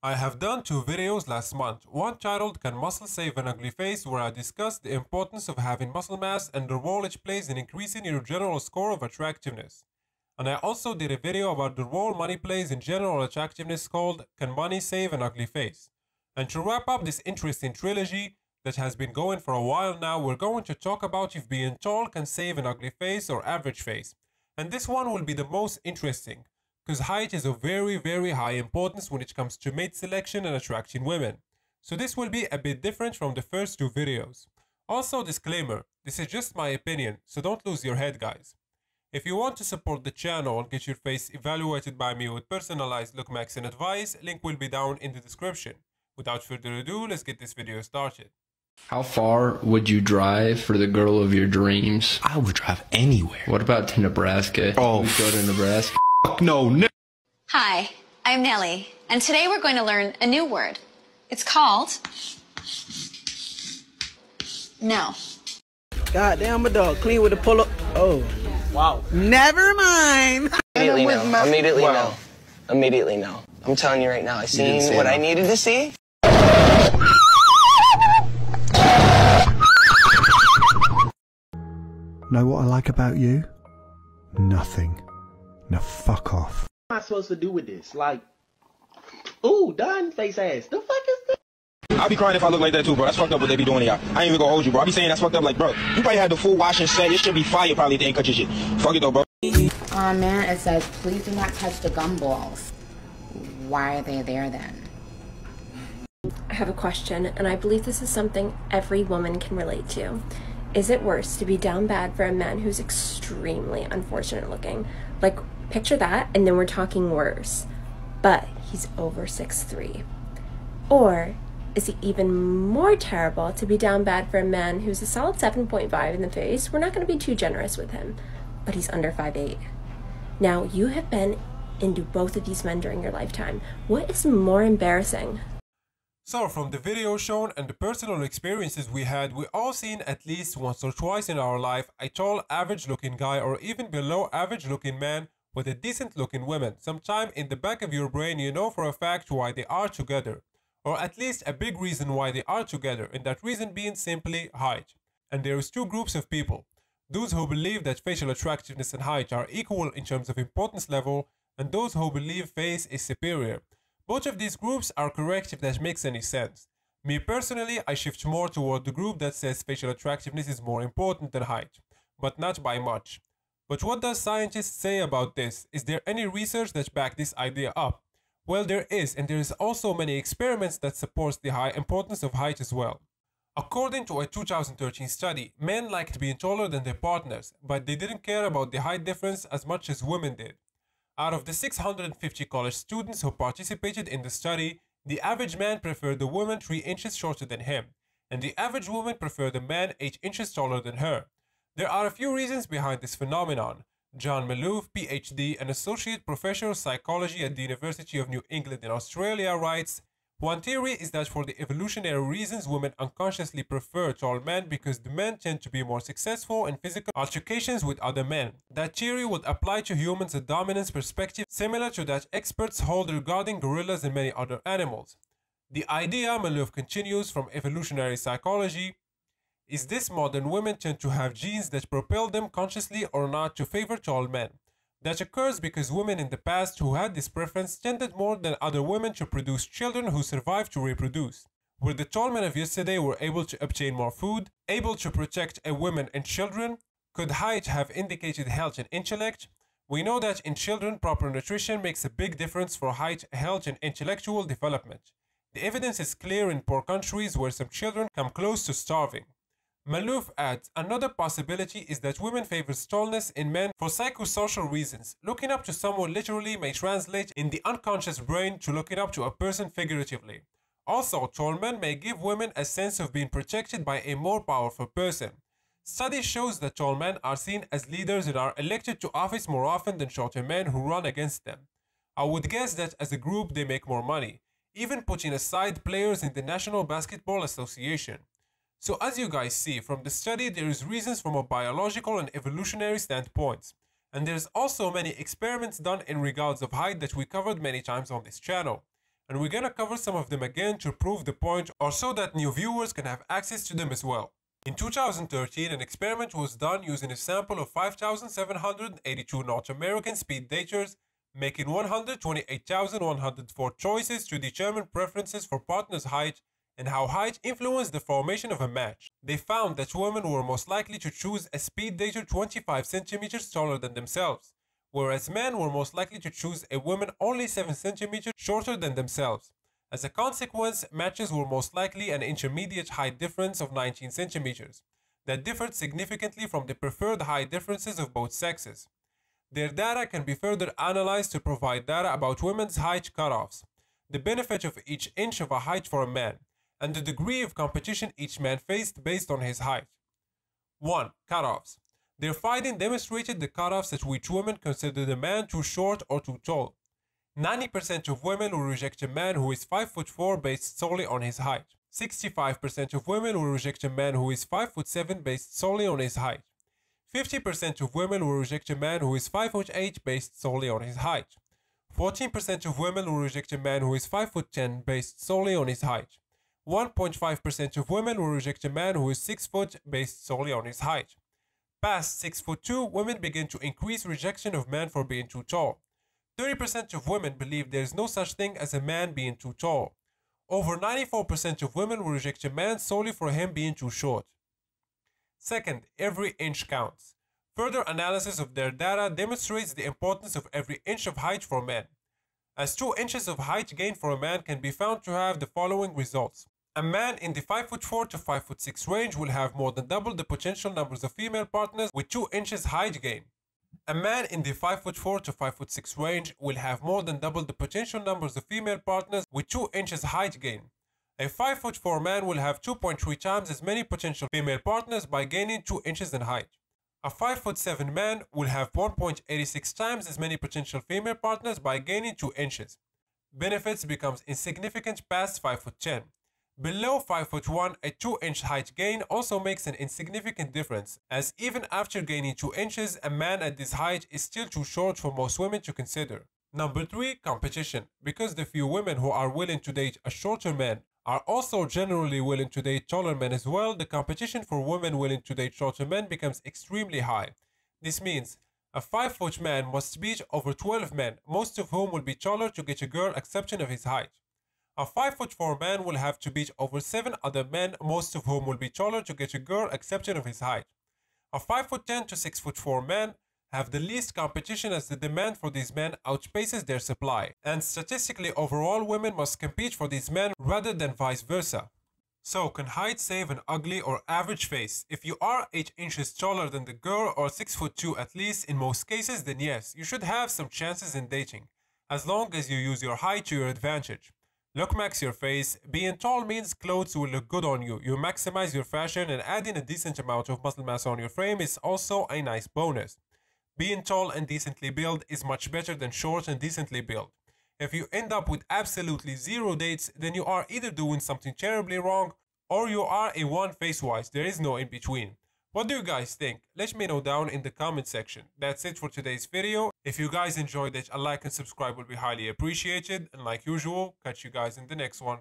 I have done 2 videos last month, one titled Can Muscle Save an Ugly Face, where I discussed the importance of having muscle mass and the role it plays in increasing your general score of attractiveness. And I also did a video about the role money plays in general attractiveness called Can Money Save an Ugly Face? And to wrap up this interesting trilogy that has been going for a while now, we're going to talk about if being tall can save an ugly face or average face. And this one will be the most interesting, because height is of very high importance when it comes to mate selection and attracting women. So this will be a bit different from the first 2 videos. Also, disclaimer, this is just my opinion, so don't lose your head, guys. If you want to support the channel and get your face evaluated by me with personalized look max and advice, link will be down in the description. Without further ado, let's get this video started. How far would you drive for the girl of your dreams? I would drive anywhere. What about to Nebraska? Oh, Would you go to Nebraska? no. Hi, I'm Nellie, and today we're going to learn a new word. It's called no. Goddamn, a dog clean with a pull-up. Oh, wow. Never mind. Immediately no. Immediately no. Immediately no. I'm telling you right now, I seen what I needed to see. Know what I like about you? Nothing. Now fuck off. What am I supposed to do with this? Like, ooh, done face ass. The fuck is this? I'll be crying if I look like that too, bro. That's fucked up what they be doing to y'all. I ain't even gonna hold you, bro. I be saying that's fucked up, like, bro. You probably had the full wash and set. It should be fire probably if they ain't cut your shit. Fuck it though, bro. Man, it says, please do not touch the gumballs. Why are they there then? I have a question, and I believe this is something every woman can relate to. Is it worse to be down bad for a man who's extremely unfortunate looking? Like, picture that, and then we're talking worse. But he's over 6'3". Or is it even more terrible to be down bad for a man who's a solid 7.5 in the face? We're not going to be too generous with him, but he's under 5'8". Now, you have been into both of these men during your lifetime. What is more embarrassing? So from the video shown and the personal experiences we had, we all seen at least once or twice in our life a tall average looking guy or even below average looking man with a decent looking woman. Sometime in the back of your brain you know for a fact why they are together, or at least a big reason why they are together, and that reason being simply height. And there is 2 groups of people: those who believe that facial attractiveness and height are equal in terms of importance level, and those who believe face is superior. Both of these groups are correct if that makes any sense. Me personally, I shift more toward the group that says facial attractiveness is more important than height, but not by much. But what does scientists say about this? Is there any research that back this idea up? Well, there is, and there is also many experiments that supports the high importance of height as well. According to a 2013 study, men liked being taller than their partners, but they didn't care about the height difference as much as women did. Out of the 650 college students who participated in the study, the average man preferred the woman 3 inches shorter than him, and the average woman preferred a man 8 inches taller than her. There are a few reasons behind this phenomenon. John Malouf, PhD and Associate Professor of Psychology at the University of New England in Australia, writes, "One theory is that for the evolutionary reasons women unconsciously prefer tall men because the men tend to be more successful in physical altercations with other men. That theory would apply to humans a dominance perspective similar to that experts hold regarding gorillas and many other animals. The idea," Malouf continues, "from evolutionary psychology is this: modern women tend to have genes that propel them consciously or not to favor tall men. That occurs because women in the past who had this preference tended more than other women to produce children who survived to reproduce. Where the tall men of yesterday were able to obtain more food, able to protect a woman and children, could height have indicated health and intellect? We know that in children, proper nutrition makes a big difference for height, health, and intellectual development. The evidence is clear in poor countries where some children come close to starving." Malouf adds, "Another possibility is that women favor tallness in men for psychosocial reasons. Looking up to someone literally may translate in the unconscious brain to looking up to a person figuratively. Also, tall men may give women a sense of being protected by a more powerful person. Studies shows that tall men are seen as leaders and are elected to office more often than shorter men who run against them. I would guess that as a group they make more money, even putting aside players in the National Basketball Association. So as you guys see from the study, there is reasons from a biological and evolutionary standpoint. And there's also many experiments done in regards of height that we covered many times on this channel. and we're gonna cover some of them again to prove the point or so that new viewers can have access to them as well. In 2013, an experiment was done using a sample of 5,782 North American speed daters, making 128,104 choices to determine preferences for partners' height and how height influenced the formation of a match. They found that women were most likely to choose a speed dater 25 centimeters taller than themselves, whereas men were most likely to choose a woman only 7 centimeters shorter than themselves. As a consequence, matches were most likely an intermediate height difference of 19 centimeters that differed significantly from the preferred height differences of both sexes. Their data can be further analyzed to provide data about women's height cutoffs, the benefit of each inch of a height for a man, and the degree of competition each man faced based on his height. 1. Cutoffs. Their finding demonstrated the cutoffs at which women considered a man too short or too tall. 90% of women will reject a man who is 5'4" based solely on his height. 65% of women will reject a man who is 5'7" based solely on his height. 50% of women will reject a man who is 5'8" based solely on his height. 14% of women will reject a man who is 5'10" based solely on his height. 1.5% of women will reject a man who is 6 foot based solely on his height. Past 6'2", women begin to increase rejection of men for being too tall. 30% of women believe there is no such thing as a man being too tall. Over 94% of women will reject a man solely for him being too short. Second, every inch counts. Further analysis of their data demonstrates the importance of every inch of height for men, as 2 inches of height gain for a man can be found to have the following results. A man in the 5'4" to 5'6" range will have more than double the potential numbers of female partners with 2 inches height gain. A man in the 5'4" to 5'6" range will have more than double the potential numbers of female partners with 2 inches height gain. A 5'4" man will have 2.3 times as many potential female partners by gaining 2 inches in height. A 5'7" man will have 1.86 times as many potential female partners by gaining 2 inches. Benefits becomes insignificant past 5'10". Below 5'1", a 2-inch height gain also makes an insignificant difference, as even after gaining 2 inches, a man at this height is still too short for most women to consider. Number 3. Competition. Because the few women who are willing to date a shorter man are also generally willing to date taller men as well, the competition for women willing to date shorter men becomes extremely high. This means a 5-foot man must beat over 12 men, most of whom will be taller to get a girl accepting of his height. A 5'4" man will have to beat over 7 other men, most of whom will be taller to get a girl accepting of his height. A 5'10" to 6'4" man have the least competition as the demand for these men outpaces their supply, and statistically overall women must compete for these men rather than vice versa. So, can height save an ugly or average face? If you are 8 inches taller than the girl or 6'2" at least in most cases, then yes, you should have some chances in dating, as long as you use your height to your advantage. Look max your face. Being tall means clothes will look good on you. You maximize your fashion, and adding a decent amount of muscle mass on your frame is also a nice bonus. Being tall and decently built is much better than short and decently built. If you end up with absolutely 0 dates, then you are either doing something terribly wrong or you are a one face-wise. There is no in between. What do you guys think? Let me know down in the comment section. That's it for today's video. If you guys enjoyed it, a like and subscribe will be highly appreciated. And like usual, catch you guys in the next one.